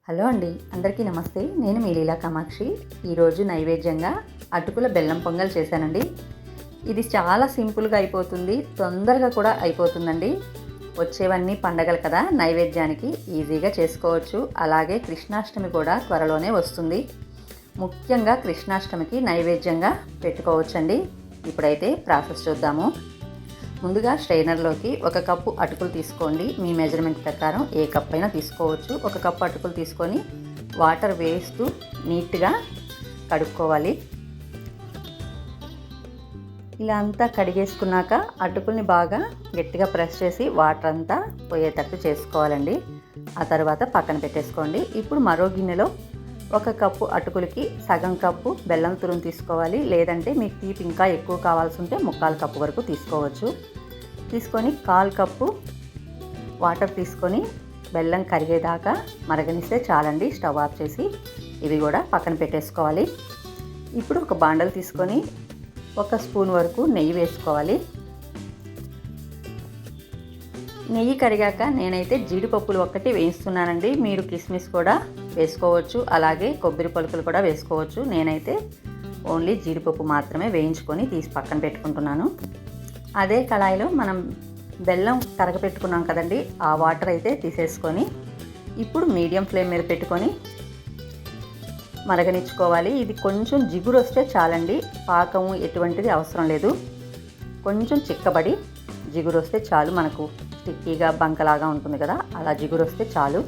Hello అండి, అందరికీ నమస్తే. నేను మీ లీలా కామాక్షి. ఈరోజు నైవేద్యంగా అటుకుల బెల్లం పొంగల్ చేశానండి. ఇది చాలా సింపుల్గా అయిపోతుంది, తొందరగా కూడా అయిపోతుందండి. వచ్చేవన్నీ పండగలు కదా, నైవేద్యానికి ఈజీగా చేసుకోవచ్చు. అలాగే కృష్ణాష్టమి కూడా త్వరలోనే వస్తుంది. ముఖ్యంగా కృష్ణాష్టమికి నైవేద్యంగా పెట్టుకోవచ్చండి. ఇప్పుడైతే ప్రాసెస్ చూద్దాము. ముందుగా స్ట్రైనర్లోకి 1 కప్పు అటుకులు తీసుకోండి. మీ మెజర్మెంట్ ప్రకారం ఏ కప్ అయినా తీసుకోవచ్చు. 1 కప్పు అటుకులు తీసుకొని వాటర్ వేస్తూ నీట్గా కడుక్కోవాలి. ఇలా అంతా కడిగేసుకున్నాక అటుకుల్ని బాగా గట్టిగా ప్రెస్ చేసి వాటర్ అంతా పోయేటట్టు చేసుకోవాలండి. ఆ తర్వాత పక్కన పెట్టేసుకోండి. ఇప్పుడు మరో గిన్నెలో 1 కప్పు అటుకులకి సగం కప్పు బెల్లం తురుము తీసుకోవాలి. లేదంటే మీకు తీపి ఇంకా ఎక్కువ కావాల్సి ఉంటే 3/4 కప్పు వరకు తీసుకోవచ్చు. తీసుకొని 1/4 కప్పు వాటర్ తీసుకొని బెల్లం కరిగేదాకా మరగనిస్తే చాలండి. స్టవ్ ఆఫ్ చేసి ఇవి కూడా పక్కన పెట్టేసుకోవాలి. ఇప్పుడు ఒక బాండలు తీసుకొని 1 స్పూన్ వరకు నెయ్యి వేసుకోవాలి. నెయ్యి కరిగాక నేనైతే జీడిపప్పులు ఒక్కటి వేయిస్తున్నానండి. మీరు కిస్మిస్ కూడా వేసుకోవచ్చు, అలాగే కొబ్బరి పలుకులు కూడా వేసుకోవచ్చు. నేనైతే ఓన్లీ జీడిపప్పు మాత్రమే వేయించుకొని తీసి పక్కన పెట్టుకుంటున్నాను. అదే కళాయిలో మనం బెల్లం కరగపెట్టుకున్నాం కదండి, ఆ వాటర్ అయితే తీసేసుకొని ఇప్పుడు మీడియం ఫ్లేమ్ మీద పెట్టుకొని మరగనిచ్చుకోవాలి. ఇది కొంచెం జిగురు వస్తే చాలండి, పాకం ఎటువంటిది అవసరం లేదు. కొంచెం చిక్కబడి జిగురు వస్తే చాలు. మనకు స్టిక్కీగా బంకలాగా ఉంటుంది కదా, అలా జిగురు వస్తే చాలు.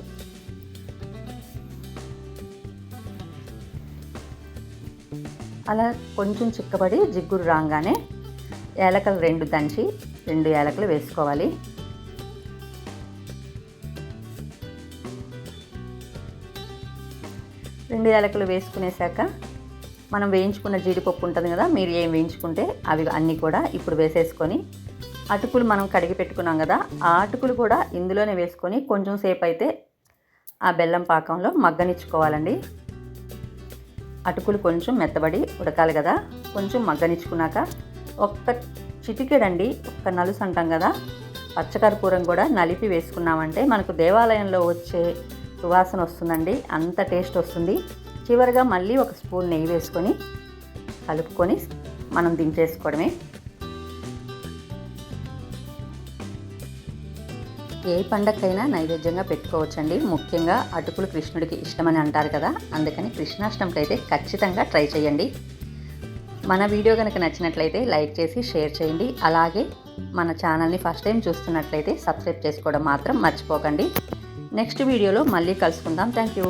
అలా కొంచెం చిక్కబడి జిగురు రాగానే యాలకలు 2 దంచి 2 యాలకులు వేసుకోవాలి. రెండు యాలకులు వేసుకునేసాక మనం వేయించుకున్న జీడిపప్పు ఉంటుంది కదా, మీరు ఏం వేయించుకుంటే అవి అన్నీ కూడా ఇప్పుడు వేసేసుకొని అటుకులు మనం కడిగి పెట్టుకున్నాం కదా, ఆ అటుకులు కూడా ఇందులోనే వేసుకొని కొంచెం సేపు అయితే ఆ బెల్లం పాకంలో మగ్గనిచ్చుకోవాలండి. అటుకులు కొంచెం మెత్తబడి ఉడకాలి కదా, కొంచెం మగ్గనిచ్చుకున్నాక ఒక్క చిటికెడండి, ఒక్క నలుసు అంటాం కదా, పచ్చకర్పూరం కూడా నలిపి వేసుకున్నామంటే మనకు దేవాలయంలో వచ్చే సువాసన వస్తుందండి, అంత టేస్ట్ వస్తుంది. చివరిగా మళ్ళీ 1 స్పూన్ నెయ్యి వేసుకొని కలుపుకొని మనం దించేసుకోవడమే. ఏ పండగకైనా నైవేద్యంగా పెట్టుకోవచ్చండి. ముఖ్యంగా అటుకులు కృష్ణుడికి ఇష్టమని అంటారు కదా, అందుకని కృష్ణాష్టమికి అయితే ఖచ్చితంగా ట్రై చేయండి. మన వీడియో కనుక నచ్చినట్లయితే లైక్ చేసి షేర్ చేయండి. అలాగే మన ఛానల్ని ఫస్ట్ టైం చూస్తున్నట్లయితే సబ్స్క్రైబ్ చేసుకోవడం మాత్రం మర్చిపోకండి. నెక్స్ట్ వీడియోలో మళ్ళీ కలుసుకుందాం. Thank you.